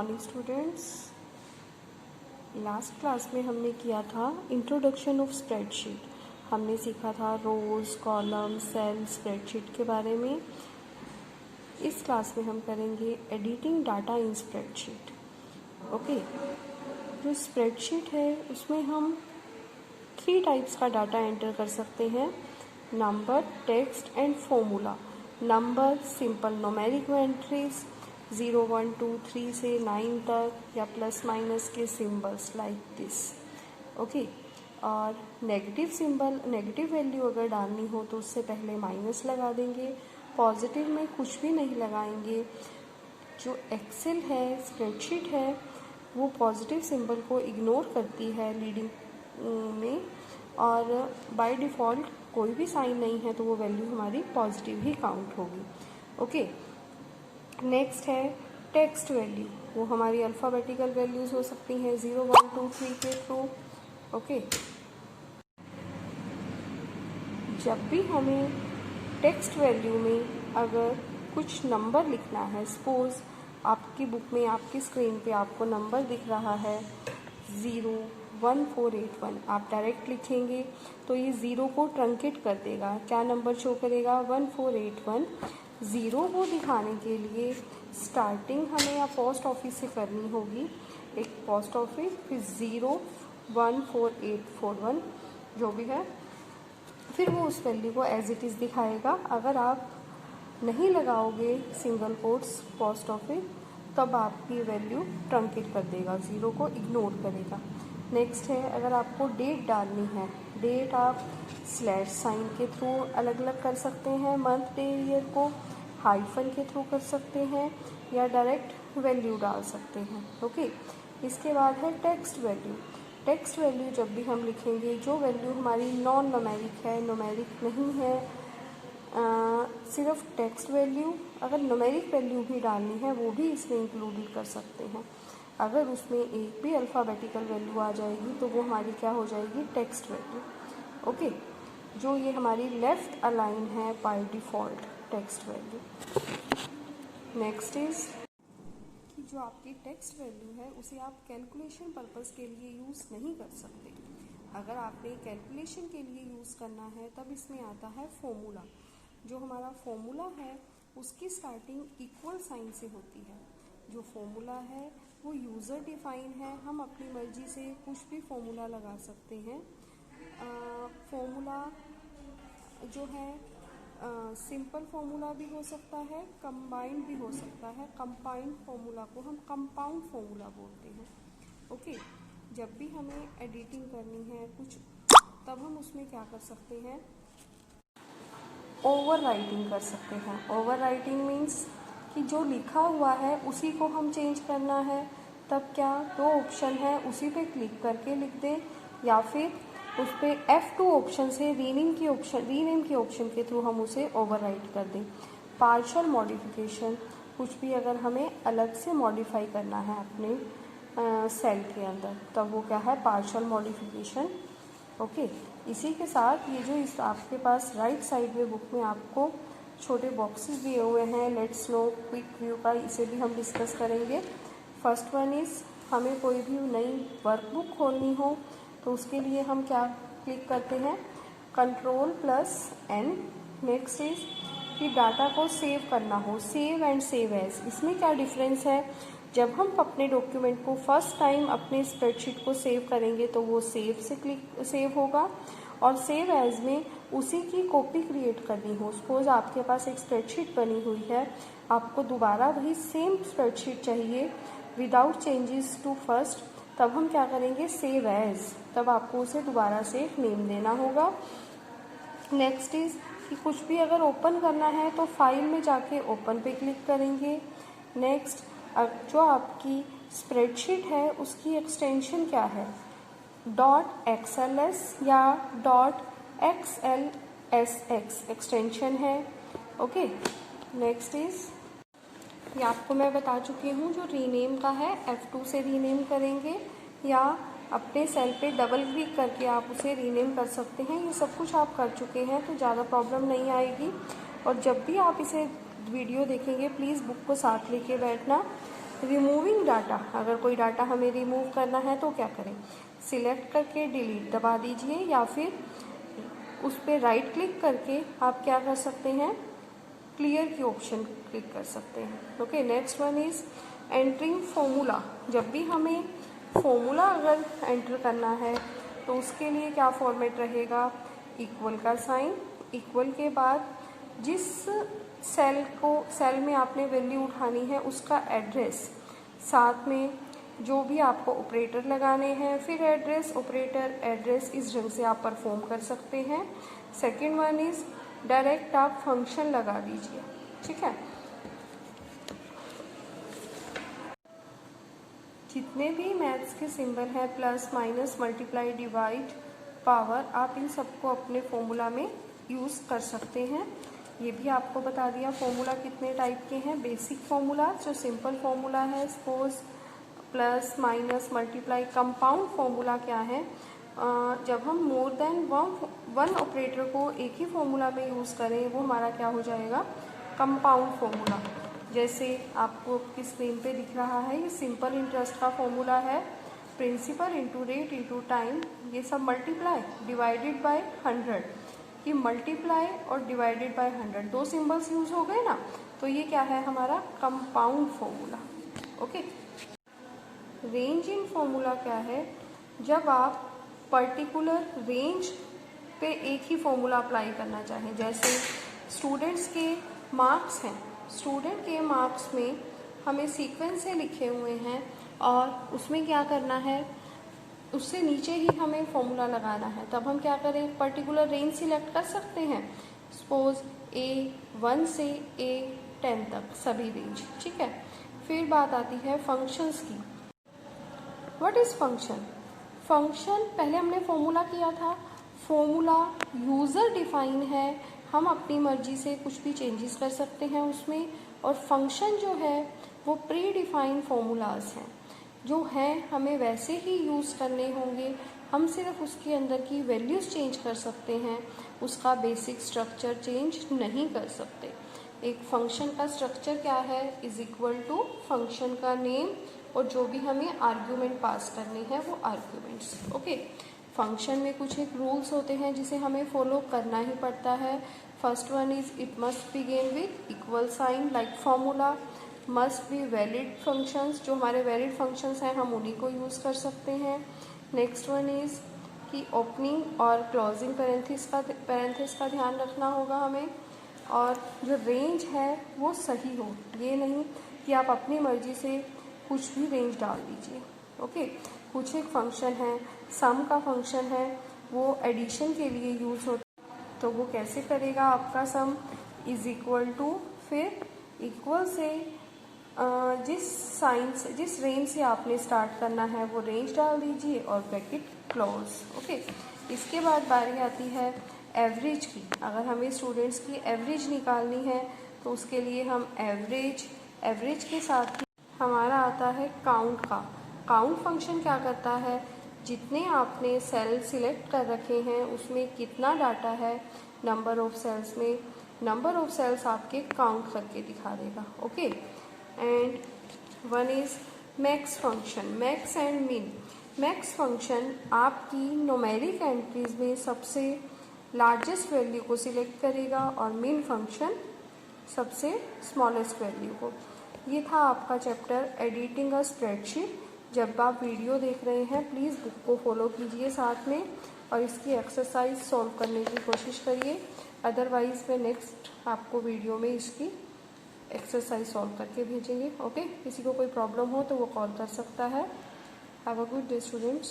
Morning students. Last class में हमने किया था इंट्रोडक्शन ऑफ स्प्रेडशीट। हमने सीखा था रोज, कॉलम, सेल, स्प्रेडशीट के बारे में। इस क्लास में हम करेंगे editing data in spreadsheet. Okay, जो स्प्रेडशीट है उसमें हम 3 टाइप्स का डाटा एंटर कर सकते हैं: number, text and formula. Number simple numeric entries 0, 1, 2, 3 से 9 तक या प्लस माइनस के सिंबल्स लाइक दिस। ओके, और नेगेटिव सिंबल, नेगेटिव वैल्यू अगर डालनी हो तो उससे पहले माइनस लगा देंगे। पॉजिटिव में कुछ भी नहीं लगाएंगे। जो एक्सेल है, स्प्रेडशीट है, वो पॉजिटिव सिंबल को इग्नोर करती है लीडिंग में, और बाय डिफ़ॉल्ट कोई भी साइन नहीं है तो वो वैल्यू हमारी पॉजिटिव ही काउंट होगी। ओके, नेक्स्ट है टेक्स्ट वैल्यू। वो हमारी अल्फ़ाबेटिकल वैल्यूज़ हो सकती हैं 0, 1, 2, 3 के थ्रू। ओके, जब भी हमें टेक्स्ट वैल्यू में अगर कुछ नंबर लिखना है, सपोज आपकी बुक में, आपकी स्क्रीन पे आपको नंबर दिख रहा है 01481, आप डायरेक्ट लिखेंगे तो ये 0 को ट्रंकेट कर देगा। क्या नंबर शो करेगा? 1481। 0 को दिखाने के लिए स्टार्टिंग हमें या पोस्ट ऑफिस से करनी होगी, एक पोस्ट ऑफिस, फिर 014841 जो भी है, फिर वो उस वैल्यू को एज इट इज़ दिखाएगा। अगर आप नहीं लगाओगे सिंगल कोट्स पोस्ट ऑफिस, तब आपकी वैल्यू ट्रंकेट कर देगा, 0 को इग्नोर करेगा। नेक्स्ट है, अगर आपको डेट डालनी है, डेट आप स्लैश साइन के थ्रू अलग अलग कर सकते हैं, मंथ, डे, ईयर को हाइफन के थ्रू कर सकते हैं, या डायरेक्ट वैल्यू डाल सकते हैं। ओके, इसके बाद है टेक्स्ट वैल्यू। टेक्स्ट वैल्यू जब भी हम लिखेंगे, जो वैल्यू हमारी नॉन न्यूमेरिक है, न्यूमेरिक नहीं है, सिर्फ टेक्स्ट वैल्यू, अगर न्यूमेरिक वैल्यू भी डालनी है वो भी इसमें इंक्लूडेड कर सकते हैं। अगर उसमें एक भी अल्फ़ाबेटिकल वैल्यू आ जाएगी तो वो हमारी क्या हो जाएगी? Text value. ओके, जो ये हमारी लेफ़्ट अलाइन है by default text value. Next is कि जो आपकी टेक्स्ट वैल्यू है उसे आप कैलकुलेशन पर्पस के लिए यूज़ नहीं कर सकते। अगर आपने कैलकुलेशन के लिए यूज़ करना है तब इसमें आता है फॉर्मूला। जो हमारा फॉर्मूला है उसकी स्टार्टिंग इक्वल साइन से होती है। जो फॉर्मूला है वो यूज़र डिफाइन है, हम अपनी मर्जी से कुछ भी फॉर्मूला लगा सकते हैं। फॉर्मूला जो है सिंपल फॉर्मूला भी हो सकता है, कंबाइंड भी हो सकता है। कंबाइंड फॉर्मूला को हम कंपाउंड फॉर्मूला बोलते हैं। ओके, जब भी हमें एडिटिंग करनी है कुछ, तब हम उसमें क्या कर सकते हैं? ओवर राइटिंग कर सकते हैं। ओवर राइटिंग मीन्स कि जो लिखा हुआ है उसी को हम चेंज करना है। तब क्या, 2 ऑप्शन है, उसी पे क्लिक करके लिख दें, या फिर उस पर F2 ऑप्शन से रीनेम के ऑप्शन के थ्रू हम उसे ओवर राइट कर दें। पार्शल मॉडिफिकेशन, कुछ भी अगर हमें अलग से मॉडिफाई करना है अपने सेल के अंदर, तब वो क्या है? Partial modification. ओके, इसी के साथ ये जो इस आपके पास राइट साइड में बुक में आपको छोटे बॉक्सेस दिए हुए हैं, लेट्स नो क्विक व्यू का, इसे भी हम डिस्कस करेंगे। फर्स्ट वन इज़, हमें कोई भी नई वर्कबुक खोलनी हो तो उसके लिए हम क्या क्लिक करते हैं? Ctrl+N। नेक्स्ट इज कि डाटा को सेव करना हो, सेव एंड सेव एज। इसमें क्या डिफरेंस है? जब हम अपने डॉक्यूमेंट को फर्स्ट टाइम अपने स्प्रेडशीट को सेव करेंगे तो वो सेव होगा, और सेव एज में उसी की कॉपी क्रिएट करनी हो। सपोज आपके पास एक स्प्रेडशीट बनी हुई है, आपको दोबारा वही सेम स्प्रेडशीट चाहिए विदाउट चेंजेस टू फर्स्ट, तब हम क्या करेंगे? Save as. तब आपको उसे दोबारा से एक नेम देना होगा। नेक्स्ट इज कि कुछ भी अगर ओपन करना है तो फाइल में जाके ओपन पे क्लिक करेंगे। नेक्स्ट, जो आपकी स्प्रेडशीट है उसकी एक्सटेंशन क्या है? .xls या .xlsx एक्सटेंशन है। ओके, नेक्स्ट इज, ये आपको मैं बता चुकी हूँ, जो रीनेम का है F2 से रीनेम करेंगे, या अपने सेल पे डबल क्लिक करके आप उसे रीनेम कर सकते हैं। ये सब कुछ आप कर चुके हैं तो ज़्यादा प्रॉब्लम नहीं आएगी। और जब भी आप इसे वीडियो देखेंगे प्लीज़ बुक को साथ लेके बैठना, रिमूविंग डाटा, अगर कोई डाटा हमें रिमूव करना है तो क्या करें, सिलेक्ट करके डिलीट दबा दीजिए या फिर उस पर राइट क्लिक करके आप क्या कर सकते हैं, क्लियर की ऑप्शन क्लिक कर सकते हैं। Okay, next one is entering formula. जब भी हमें फॉर्मूला अगर एंटर करना है तो उसके लिए क्या फॉर्मेट रहेगा, इक्वल का साइन, इक्वल के बाद जिस सेल में आपने वैल्यू उठानी है उसका एड्रेस, साथ में जो भी आपको ऑपरेटर लगाने हैं, फिर एड्रेस ऑपरेटर एड्रेस, इस ढंग से आप परफॉर्म कर सकते हैं। सेकेंड वन इज डायरेक्ट आप फंक्शन लगा दीजिए, ठीक है। जितने भी मैथ्स के सिंबल हैं, plus minus multiply divide power, आप इन सबको अपने फॉर्मूला में यूज़ कर सकते हैं। ये भी आपको बता दिया फॉर्मूला कितने टाइप के हैं। बेसिक फॉर्मूला जो सिंपल फॉर्मूला है, suppose plus minus multiply. Compound formula क्या है, जब हम मोर देन वन ऑपरेटर को एक ही फॉर्मूला में यूज़ करें वो हमारा क्या हो जाएगा, कंपाउंड फॉर्मूला। जैसे आपको आपकी स्क्रीन पे दिख रहा है, ये सिंपल इंटरेस्ट का फॉर्मूला है, principal into rate into time, ये सब मल्टीप्लाई डिवाइडेड बाय 100, कि मल्टीप्लाई और डिवाइडेड बाय 100 दो सिंबल्स यूज हो गए ना, तो ये क्या है हमारा कंपाउंड फॉर्मूला। ओके, रेंज इन फॉर्मूला क्या है, जब आप पर्टिकुलर रेंज पे एक ही फॉर्मूला अप्लाई करना चाहें। जैसे स्टूडेंट्स के मार्क्स हैं, स्टूडेंट के मार्क्स में हमें सीक्वेंस से लिखे हुए हैं और उसमें क्या करना है, उससे नीचे ही हमें फॉर्मूला लगाना है, तब हम क्या करें, पर्टिकुलर रेंज सिलेक्ट कर सकते हैं। सपोज A1 से A10 तक सभी रेंज, ठीक है। फिर बात आती है फंक्शंस की। व्हाट इज फंक्शन, फंक्शन पहले हमने फॉर्मूला किया था, फॉर्मूला यूज़र डिफाइन है, हम अपनी मर्जी से कुछ भी चेंजेस कर सकते हैं उसमें। और फंक्शन जो है वो प्री डिफाइंड फॉर्मूलाज हैं, जो हैं हमें वैसे ही यूज़ करने होंगे, हम सिर्फ उसके अंदर की वैल्यूज़ चेंज कर सकते हैं, उसका बेसिक स्ट्रक्चर चेंज नहीं कर सकते। एक फंक्शन का स्ट्रक्चर क्या है, इज इक्वल टू फंक्शन का नेम और जो भी हमें आर्ग्यूमेंट पास करने हैं वो आर्ग्यूमेंट्स। ओके, फंक्शन में कुछ एक रूल्स होते हैं जिसे हमें फॉलो करना ही पड़ता है। First one is it must begin with equal sign like formula, must be valid functions, जो हमारे वैलिड फंक्शंस हैं हम उन्हीं को यूज़ कर सकते हैं। नेक्स्ट वन इज़ कि ओपनिंग और क्लोजिंग पैरेंथेसिस का ध्यान रखना होगा हमें, और जो रेंज है वो सही हो, ये नहीं कि आप अपनी मर्जी से कुछ भी रेंज डाल दीजिए। ओके, कुछ एक फंक्शन है, सम का फंक्शन है, वो एडिशन के लिए यूज़ होता है, तो वो कैसे करेगा, आपका सम इज इक्वल टू, फिर इक्वल से जिस रेंज से आपने स्टार्ट करना है वो रेंज डाल दीजिए और ब्रैकेट क्लोज। ओके, इसके बाद बारी आती है एवरेज की। अगर हमें स्टूडेंट्स की एवरेज निकालनी है तो उसके लिए हम एवरेज के साथ ही हमारा आता है काउंट का। काउंट फंक्शन क्या करता है, जितने आपने सेल सिलेक्ट कर रखे हैं उसमें कितना डाटा है, नंबर ऑफ सेल्स में नंबर ऑफ सेल्स आपके काउंट करके दिखा देगा। Okay, and one is max function, max and मिन। मैक्स फंक्शन आपकी न्यूमेरिक एंट्रीज में सबसे लार्जेस्ट वैल्यू को सिलेक्ट करेगा और मिन फंक्शन सबसे स्मॉलेस्ट वैल्यू को। ये था आपका चैप्टर एडिटिंग अ स्प्रेडशीट। जब आप वीडियो देख रहे हैं प्लीज़ बुक को फॉलो कीजिए साथ में और इसकी एक्सरसाइज सॉल्व करने की कोशिश करिए, अदरवाइज मैं नेक्स्ट आपको वीडियो में इसकी एक्सरसाइज सॉल्व करके भेजेंगे। ओके, किसी को कोई प्रॉब्लम हो तो वो कॉल कर सकता है। Have a good day students.